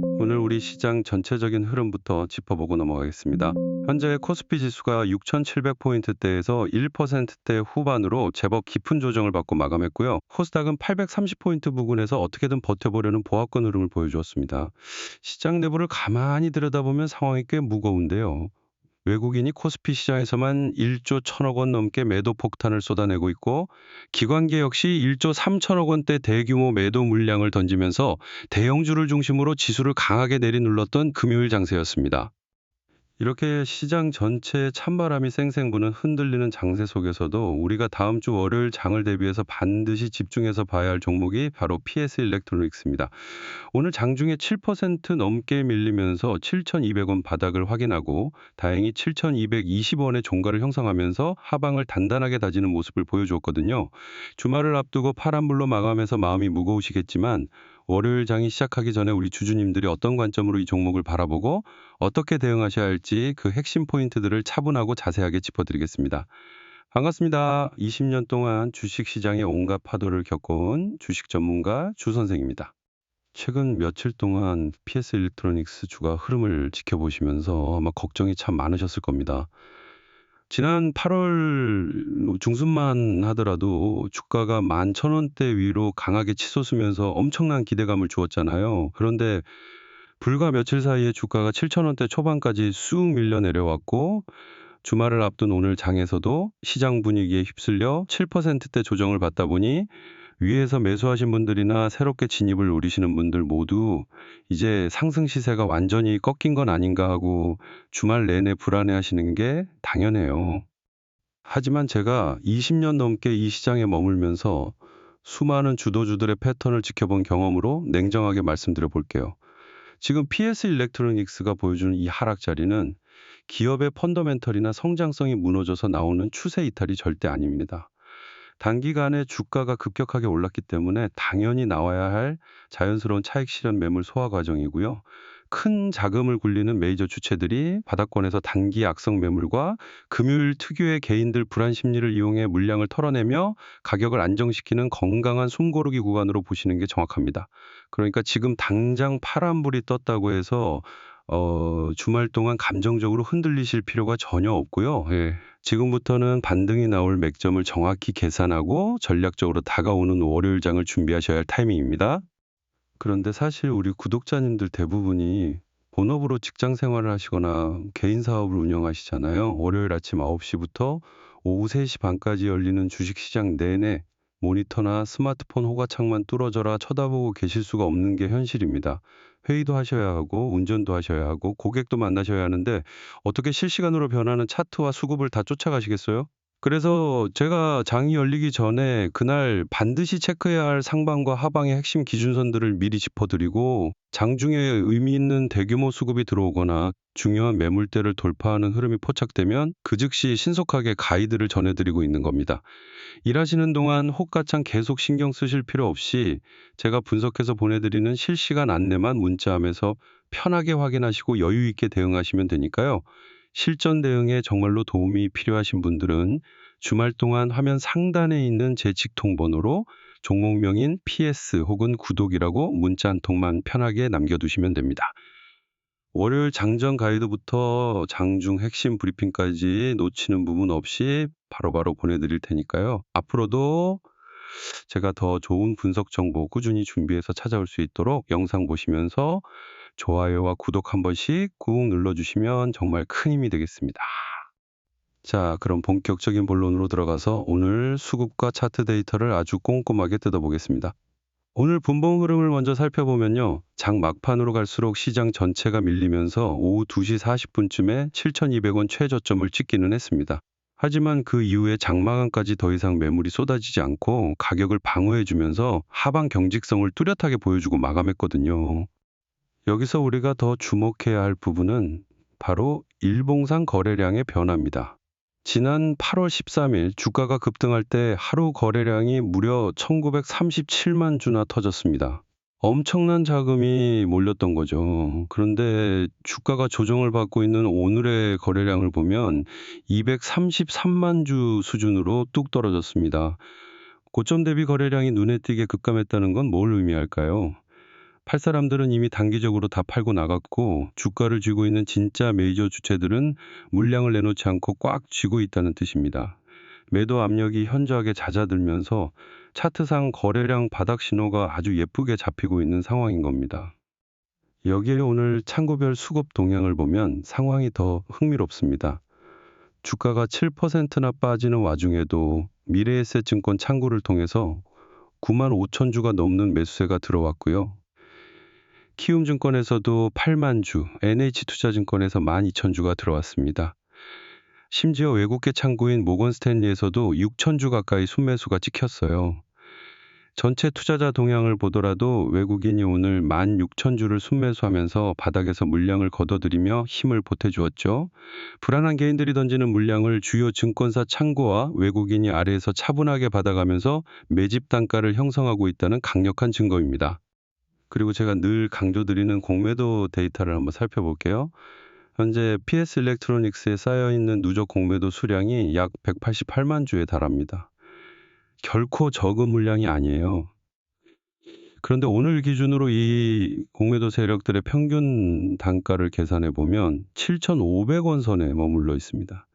오늘 우리 시장 전체적인 흐름부터 짚어보고 넘어가겠습니다. 현재 코스피 지수가 6,700포인트대에서 1%대 후반으로 제법 깊은 조정을 받고 마감했고요. 코스닥은 830포인트 부근에서 어떻게든 버텨보려는 보합권 흐름을 보여주었습니다. 시장 내부를 가만히 들여다보면 상황이 꽤 무거운데요. 외국인이 코스피 시장에서만 1조 1천억 원 넘게 매도 폭탄을 쏟아내고 있고, 기관계 역시 1조 3천억 원대 대규모 매도 물량을 던지면서 대형주를 중심으로 지수를 강하게 내리눌렀던 금요일 장세였습니다. 이렇게 시장 전체에 찬바람이 쌩쌩 부는 흔들리는 장세 속에서도 우리가 다음 주 월요일 장을 대비해서 반드시 집중해서 봐야 할 종목이 바로 PS 일렉트로닉스입니다. 오늘 장중에 7% 넘게 밀리면서 7,200원 바닥을 확인하고 다행히 7,220원의 종가를 형성하면서 하방을 단단하게 다지는 모습을 보여주었거든요. 주말을 앞두고 파란불로 마감해서 마음이 무거우시겠지만 월요일 장이 시작하기 전에 우리 주주님들이 어떤 관점으로 이 종목을 바라보고 어떻게 대응하셔야 할지 그 핵심 포인트들을 차분하고 자세하게 짚어드리겠습니다. 반갑습니다. 20년 동안 주식시장의 온갖 파도를 겪어온 주식 전문가 주 선생입니다. 최근 며칠 동안 PS 일렉트로닉스 주가 흐름을 지켜보시면서 아마 걱정이 참 많으셨을 겁니다. 지난 8월 중순만 하더라도 주가가 11,000원대 위로 강하게 치솟으면서 엄청난 기대감을 주었잖아요. 그런데 불과 며칠 사이에 주가가 7,000원대 초반까지 쑥 밀려 내려왔고, 주말을 앞둔 오늘 장에서도 시장 분위기에 휩쓸려 7%대 조정을 받다 보니 위에서 매수하신 분들이나 새롭게 진입을 노리시는 분들 모두 이제 상승 시세가 완전히 꺾인 건 아닌가 하고 주말 내내 불안해하시는 게 당연해요. 하지만 제가 20년 넘게 이 시장에 머물면서 수많은 주도주들의 패턴을 지켜본 경험으로 냉정하게 말씀드려 볼게요. 지금 PS 일렉트로닉스가 보여주는 이 하락 자리는 기업의 펀더멘털이나 성장성이 무너져서 나오는 추세 이탈이 절대 아닙니다. 단기간에 주가가 급격하게 올랐기 때문에 당연히 나와야 할 자연스러운 차익 실현 매물 소화 과정이고요. 큰 자금을 굴리는 메이저 주체들이 바닥권에서 단기 악성 매물과 금요일 특유의 개인들 불안 심리를 이용해 물량을 털어내며 가격을 안정시키는 건강한 숨고르기 구간으로 보시는 게 정확합니다. 그러니까 지금 당장 파란불이 떴다고 해서 주말 동안 감정적으로 흔들리실 필요가 전혀 없고요. 예. 지금부터는 반등이 나올 맥점을 정확히 계산하고 전략적으로 다가오는 월요일장을 준비하셔야 할 타이밍입니다. 그런데 사실 우리 구독자님들 대부분이 본업으로 직장 생활을 하시거나 개인 사업을 운영하시잖아요. 월요일 아침 9시부터 오후 3시 반까지 열리는 주식시장 내내 모니터나 스마트폰 호가창만 뚫어져라 쳐다보고 계실 수가 없는 게 현실입니다. 회의도 하셔야 하고 운전도 하셔야 하고 고객도 만나셔야 하는데 어떻게 실시간으로 변하는 차트와 수급을 다 쫓아가시겠어요? 그래서 제가 장이 열리기 전에 그날 반드시 체크해야 할 상방과 하방의 핵심 기준선들을 미리 짚어드리고, 장중에 의미 있는 대규모 수급이 들어오거나 중요한 매물대를 돌파하는 흐름이 포착되면 그 즉시 신속하게 가이드를 전해드리고 있는 겁니다. 일하시는 동안 호가창 계속 신경 쓰실 필요 없이 제가 분석해서 보내드리는 실시간 안내만 문자함에서 편하게 확인하시고 여유 있게 대응하시면 되니까요. 실전 대응에 정말로 도움이 필요하신 분들은 주말 동안 화면 상단에 있는 제 직통번호로 종목명인 PS 혹은 구독이라고 문자 한 통만 편하게 남겨두시면 됩니다. 월요일 장전 가이드부터 장중 핵심 브리핑까지 놓치는 부분 없이 바로바로 보내드릴 테니까요. 앞으로도 제가 더 좋은 분석 정보 꾸준히 준비해서 찾아올 수 있도록 영상 보시면서 좋아요와 구독 한 번씩 꾹 눌러주시면 정말 큰 힘이 되겠습니다. 자, 그럼 본격적인 본론으로 들어가서 오늘 수급과 차트 데이터를 아주 꼼꼼하게 뜯어보겠습니다. 오늘 분봉 흐름을 먼저 살펴보면요. 장 막판으로 갈수록 시장 전체가 밀리면서 오후 2시 40분쯤에 7,200원 최저점을 찍기는 했습니다. 하지만 그 이후에 장마감까지 더 이상 매물이 쏟아지지 않고 가격을 방어해주면서 하방 경직성을 뚜렷하게 보여주고 마감했거든요. 여기서 우리가 더 주목해야 할 부분은 바로 일봉상 거래량의 변화입니다. 지난 8월 13일 주가가 급등할 때 하루 거래량이 무려 1937만 주나 터졌습니다. 엄청난 자금이 몰렸던 거죠. 그런데 주가가 조정을 받고 있는 오늘의 거래량을 보면 233만 주 수준으로 뚝 떨어졌습니다. 고점 대비 거래량이 눈에 띄게 급감했다는 건 뭘 의미할까요? 팔 사람들은 이미 단기적으로 다 팔고 나갔고 주가를 쥐고 있는 진짜 메이저 주체들은 물량을 내놓지 않고 꽉 쥐고 있다는 뜻입니다. 매도 압력이 현저하게 잦아들면서 차트상 거래량 바닥 신호가 아주 예쁘게 잡히고 있는 상황인 겁니다. 여기에 오늘 창구별 수급 동향을 보면 상황이 더 흥미롭습니다. 주가가 7%나 빠지는 와중에도 미래에셋증권 창구를 통해서 9만 5천 주가 넘는 매수세가 들어왔고요. 키움증권에서도 8만 주, NH투자증권에서 12,000주가 들어왔습니다. 심지어 외국계 창구인 모건스탠리에서도 6천 주 가까이 순매수가 찍혔어요. 전체 투자자 동향을 보더라도 외국인이 오늘 16,000주를 순매수하면서 바닥에서 물량을 걷어들이며 힘을 보태주었죠. 불안한 개인들이 던지는 물량을 주요 증권사 창구와 외국인이 아래에서 차분하게 받아가면서 매집 단가를 형성하고 있다는 강력한 증거입니다. 그리고 제가 늘 강조드리는 공매도 데이터를 한번 살펴볼게요. 현재 PS 일렉트로닉스에 쌓여있는 누적 공매도 수량이 약 188만 주에 달합니다. 결코 적은 물량이 아니에요. 그런데 오늘 기준으로 이 공매도 세력들의 평균 단가를 계산해 보면 7,500원 선에 머물러 있습니다.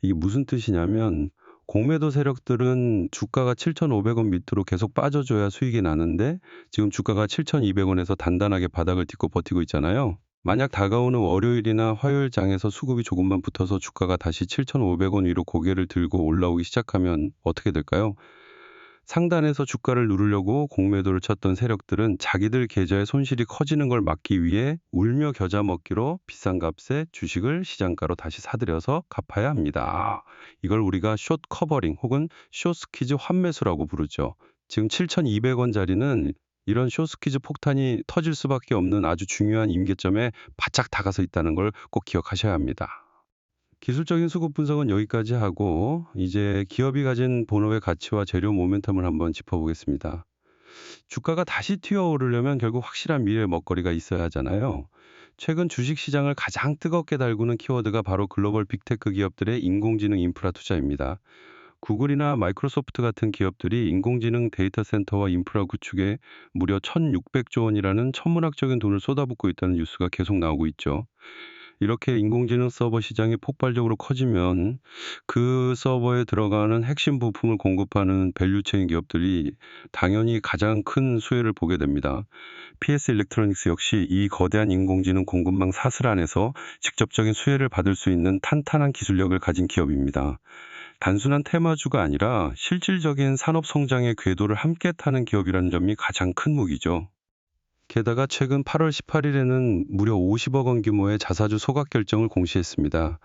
이게 무슨 뜻이냐면 공매도 세력들은 주가가 7,500원 밑으로 계속 빠져줘야 수익이 나는데 지금 주가가 7,200원에서 단단하게 바닥을 딛고 버티고 있잖아요. 만약 다가오는 월요일이나 화요일 장에서 수급이 조금만 붙어서 주가가 다시 7,500원 위로 고개를 들고 올라오기 시작하면 어떻게 될까요? 상단에서 주가를 누르려고 공매도를 쳤던 세력들은 자기들 계좌의 손실이 커지는 걸 막기 위해 울며 겨자 먹기로 비싼 값에 주식을 시장가로 다시 사들여서 갚아야 합니다. 이걸 우리가 숏 커버링 혹은 숏 스퀴즈 환매수라고 부르죠. 지금 7,200원짜리는 이런 숏 스퀴즈 폭탄이 터질 수밖에 없는 아주 중요한 임계점에 바짝 다가서 있다는 걸 꼭 기억하셔야 합니다. 기술적인 수급 분석은 여기까지 하고 이제 기업이 가진 본업의 가치와 재료 모멘텀을 한번 짚어보겠습니다. 주가가 다시 튀어오르려면 결국 확실한 미래 먹거리가 있어야 하잖아요. 최근 주식시장을 가장 뜨겁게 달구는 키워드가 바로 글로벌 빅테크 기업들의 인공지능 인프라 투자입니다. 구글이나 마이크로소프트 같은 기업들이 인공지능 데이터 센터와 인프라 구축에 무려 1,600조 원이라는 천문학적인 돈을 쏟아붓고 있다는 뉴스가 계속 나오고 있죠. 이렇게 인공지능 서버 시장이 폭발적으로 커지면 그 서버에 들어가는 핵심 부품을 공급하는 밸류체인 기업들이 당연히 가장 큰 수혜를 보게 됩니다. PS 일렉트로닉스 역시 이 거대한 인공지능 공급망 사슬 안에서 직접적인 수혜를 받을 수 있는 탄탄한 기술력을 가진 기업입니다. 단순한 테마주가 아니라 실질적인 산업 성장의 궤도를 함께 타는 기업이라는 점이 가장 큰 무기죠. 게다가 최근 8월 18일에는 무려 50억 원 규모의 자사주 소각 결정을 공시했습니다.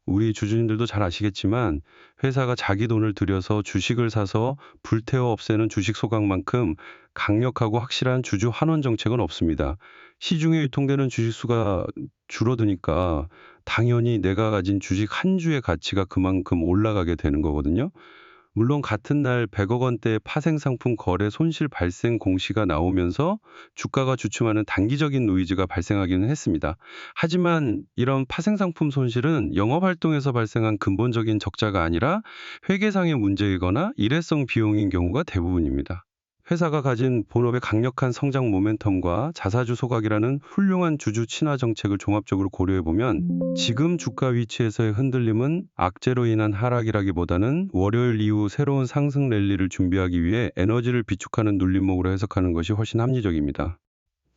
우리 주주님들도 잘 아시겠지만 회사가 자기 돈을 들여서 주식을 사서 불태워 없애는 주식 소각만큼 강력하고 확실한 주주 환원 정책은 없습니다. 시중에 유통되는 주식 수가 줄어드니까 당연히 내가 가진 주식 한 주의 가치가 그만큼 올라가게 되는 거거든요. 물론 같은 날 100억 원대의 파생 상품 거래 손실 발생 공시가 나오면서 주가가 주춤하는 단기적인 노이즈가 발생하기는 했습니다. 하지만 이런 파생 상품 손실은 영업 활동에서 발생한 근본적인 적자가 아니라 회계상의 문제이거나 일회성 비용인 경우가 대부분입니다. 회사가 가진 본업의 강력한 성장 모멘텀과 자사주 소각이라는 훌륭한 주주 친화 정책을 종합적으로 고려해보면 지금 주가 위치에서의 흔들림은 악재로 인한 하락이라기보다는 월요일 이후 새로운 상승 랠리를 준비하기 위해 에너지를 비축하는 눌림목으로 해석하는 것이 훨씬 합리적입니다.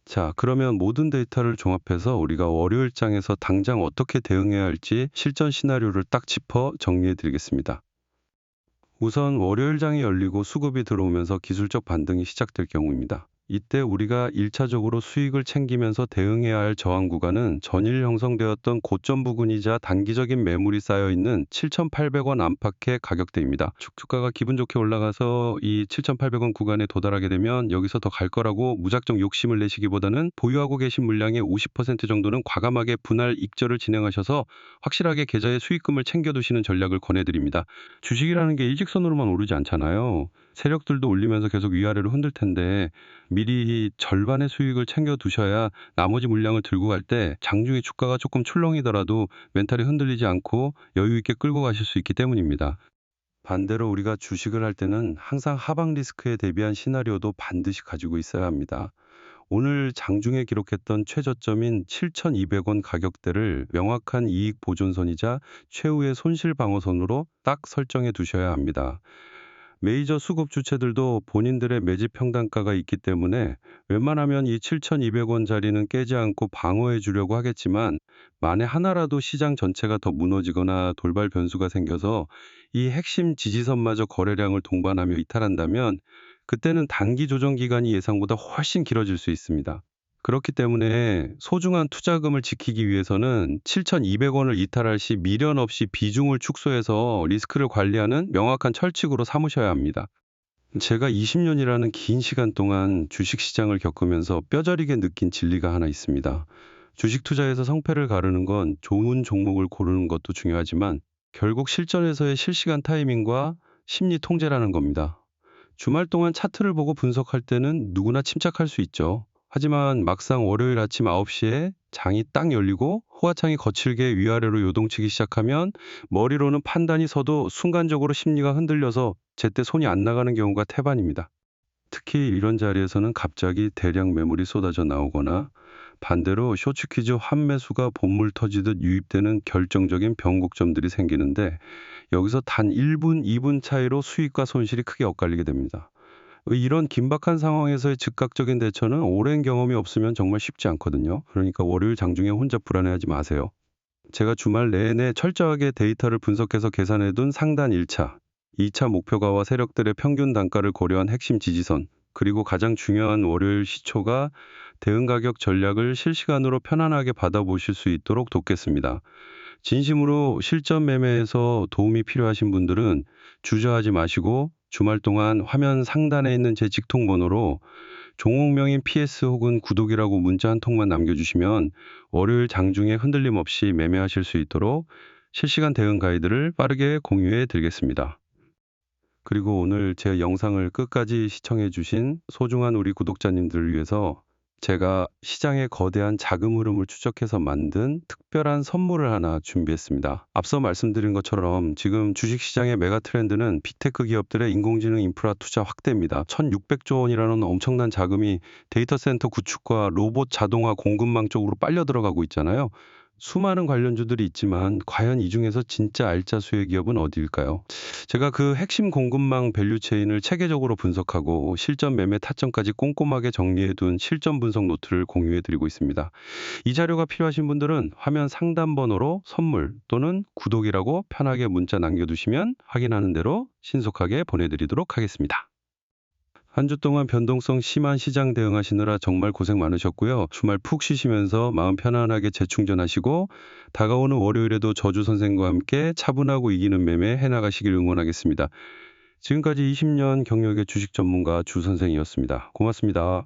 자, 그러면 모든 데이터를 종합해서 우리가 월요일장에서 당장 어떻게 대응해야 할지 실전 시나리오를 딱 짚어 정리해 드리겠습니다. 우선 월요일장이 열리고 수급이 들어오면서 기술적 반등이 시작될 경우입니다. 이때 우리가 1차적으로 수익을 챙기면서 대응해야 할 저항 구간은 전일 형성되었던 고점 부근이자 단기적인 매물이 쌓여있는 7,800원 안팎의 가격대입니다. 주가가 기분 좋게 올라가서 이 7,800원 구간에 도달하게 되면 여기서 더 갈 거라고 무작정 욕심을 내시기보다는 보유하고 계신 물량의 50% 정도는 과감하게 분할 익절을 진행하셔서 확실하게 계좌에 수익금을 챙겨두시는 전략을 권해드립니다. 주식이라는 게 일직선으로만 오르지 않잖아요. 세력들도 올리면서 계속 위아래로 흔들 텐데 미리 절반의 수익을 챙겨 두셔야 나머지 물량을 들고 갈 때 장중에 주가가 조금 출렁이더라도 멘탈이 흔들리지 않고 여유 있게 끌고 가실 수 있기 때문입니다. 반대로 우리가 주식을 할 때는 항상 하방 리스크에 대비한 시나리오도 반드시 가지고 있어야 합니다. 오늘 장중에 기록했던 최저점인 7,200원 가격대를 명확한 이익 보존선이자 최후의 손실 방어선으로 딱 설정해 두셔야 합니다. 메이저 수급 주체들도 본인들의 매집 평단가가 있기 때문에 웬만하면 이 7,200원 자리는 깨지 않고 방어해 주려고 하겠지만, 만에 하나라도 시장 전체가 더 무너지거나 돌발 변수가 생겨서 이 핵심 지지선마저 거래량을 동반하며 이탈한다면, 그때는 단기 조정 기간이 예상보다 훨씬 길어질 수 있습니다. 그렇기 때문에 소중한 투자금을 지키기 위해서는 7,200원을 이탈할 시 미련 없이 비중을 축소해서 리스크를 관리하는 명확한 철칙으로 삼으셔야 합니다. 제가 20년이라는 긴 시간 동안 주식시장을 겪으면서 뼈저리게 느낀 진리가 하나 있습니다. 주식 투자에서 성패를 가르는 건 좋은 종목을 고르는 것도 중요하지만, 결국 실전에서의 실시간 타이밍과 심리 통제라는 겁니다. 주말 동안 차트를 보고 분석할 때는 누구나 침착할 수 있죠. 하지만 막상 월요일 아침 9시에 장이 딱 열리고 호가창이 거칠게 위아래로 요동치기 시작하면, 머리로는 판단이 서도 순간적으로 심리가 흔들려서 제때 손이 안 나가는 경우가 태반입니다. 특히 이런 자리에서는 갑자기 대량 매물이 쏟아져 나오거나, 반대로 쇼츠퀴즈 환매수가 본물 터지듯 유입되는 결정적인 변곡점들이 생기는데, 여기서 단 1분, 2분 차이로 수익과 손실이 크게 엇갈리게 됩니다. 이런 긴박한 상황에서의 즉각적인 대처는 오랜 경험이 없으면 정말 쉽지 않거든요. 그러니까 월요일 장중에 혼자 불안해하지 마세요. 제가 주말 내내 철저하게 데이터를 분석해서 계산해둔 상단 1차, 2차 목표가와 세력들의 평균 단가를 고려한 핵심 지지선, 그리고 가장 중요한 월요일 시초가 대응 가격 전략을 실시간으로 편안하게 받아보실 수 있도록 돕겠습니다. 진심으로 실전 매매에서 도움이 필요하신 분들은 주저하지 마시고 주말 동안 화면 상단에 있는 제 직통 번호로 종목명인 PS 혹은 구독이라고 문자 한 통만 남겨주시면 월요일 장중에 흔들림 없이 매매하실 수 있도록 실시간 대응 가이드를 빠르게 공유해 드리겠습니다. 그리고 오늘 제 영상을 끝까지 시청해 주신 소중한 우리 구독자님들을 위해서 제가 시장의 거대한 자금 흐름을 추적해서 만든 특별한 선물을 하나 준비했습니다. 앞서 말씀드린 것처럼 지금 주식시장의 메가 트렌드는 빅테크 기업들의 인공지능 인프라 투자 확대입니다. 1,600조 원이라는 엄청난 자금이 데이터 센터 구축과 로봇 자동화 공급망 쪽으로 빨려 들어가고 있잖아요. 수많은 관련주들이 있지만 과연 이 중에서 진짜 알짜 수혜 기업은 어디일까요? 제가 그 핵심 공급망 밸류체인을 체계적으로 분석하고 실전 매매 타점까지 꼼꼼하게 정리해둔 실전 분석 노트를 공유해드리고 있습니다. 이 자료가 필요하신 분들은 화면 상단 번호로 선물 또는 구독이라고 편하게 문자 남겨두시면 확인하는 대로 신속하게 보내드리도록 하겠습니다. 한 주 동안 변동성 심한 시장 대응하시느라 정말 고생 많으셨고요. 주말 푹 쉬시면서 마음 편안하게 재충전하시고 다가오는 월요일에도 저주 선생과 함께 차분하고 이기는 매매 해나가시길 응원하겠습니다. 지금까지 20년 경력의 주식 전문가 주 선생이었습니다. 고맙습니다.